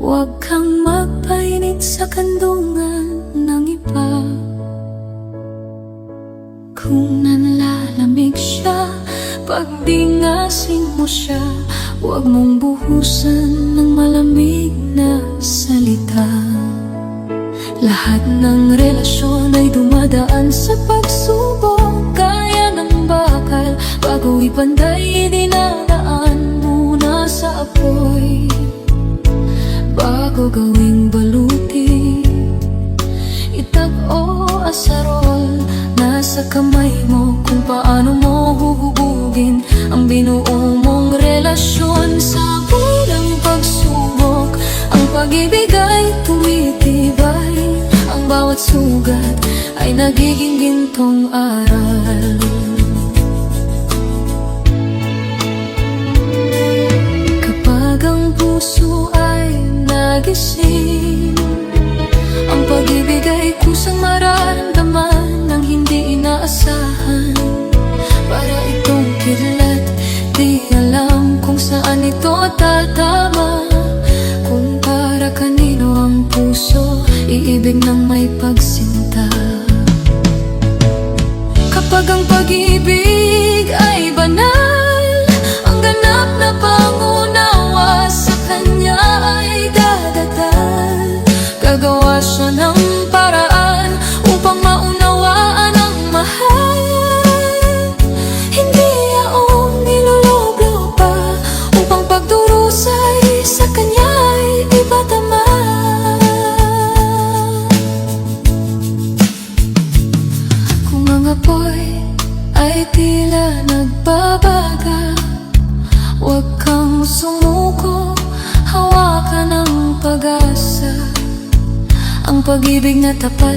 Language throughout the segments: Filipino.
Huwag kang magpainit sa kandungan ng iba. Kung nanlalamig siya, pagdingasin mo siya. Huwag mong buhusan ng malamig na salita. Lahat ng relasyon ay dumadaan sa pagsubok. Kaya ng bakal, bago ipantay, dinadaan muna sa apoy. Bago gawing baluti, itak o asarol, nasa kamay mo kung paano mo huhubugin ang binuo mong relasyon. Sa pulang pagsubok, ang pag-ibig ay tumitibay. Ang bawat sugat ay nagiging gintong aral. Kapag ang puso ay nagising, ang pag-ibig ay kusang mararamdaman ng hindi inaasahan. Para itong kidlat, di alam kung saan ito tatama. Kung para kanino ang puso, iibig ng may pagsinta. Kapag ang pag-ibig ay banal, ang ganap na pangunawa sa kanya ay dadadal. Gagawa siya ng paraan upang maunawaan ang mahal. Hindi yaong niloloblo pa upang pagdurusay sa kanya ay ipatama. Kung ang apoy ay tila nagbabaga, huwag kang sumuko, hawakan ang pag-asa. Ang pag-ibig na tapat,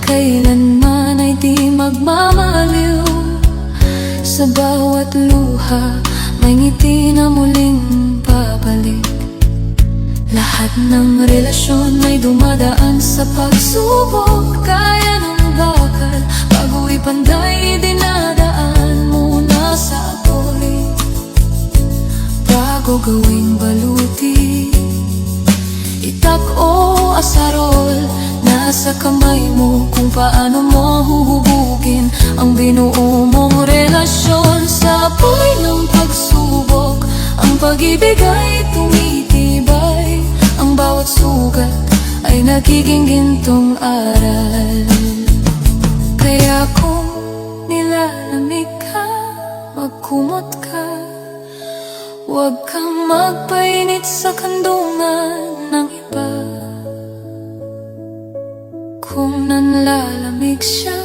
kailanman ay di magmamaliw. Sa bawat luha, may ngiti na muling babalik. Lahat ng relasyon ay dumadaan sa pagsubok. Kaya ng bakal, bago ipanday, dinadaan muna sa apoy. Bago gawing baluti, itak o asarol, nasa kamay mo kung paano mo huhubugin ang binuo mong relasyon. Sa apoy ng pagsubok, ang pag-ibig ay tumitibay. Ang bawat sugat ay nagiging gintong aral. Kaya kung nilalamig ka, magkumot ka. Huwag kang magpainit sa kandungan ng iba. Kung nanlalamig siya,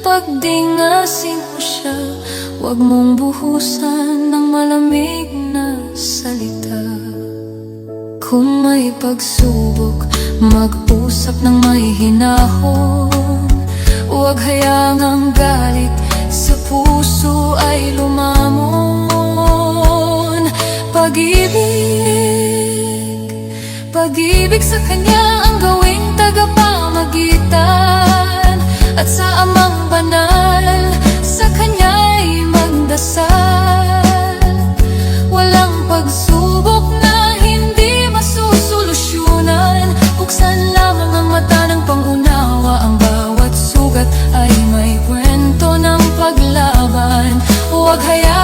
pagdingasin mo siya. Huwag mong buhusan ng malamig na salita. Kung may pagsubok, mag-usap ng may hinahon. Huwag hayaang ang galit sa puso ay lumamon. Pag-ibig sa kanya ang gawing tagapamagitan. At sa amang banal, sa kanya'y magdasal. Walang pagsubok na hindi masusolusyonan. Buksan lamang ang mata ng pangunawa. Ang bawat sugat ay may kwento ng paglaban. Huwag hayaan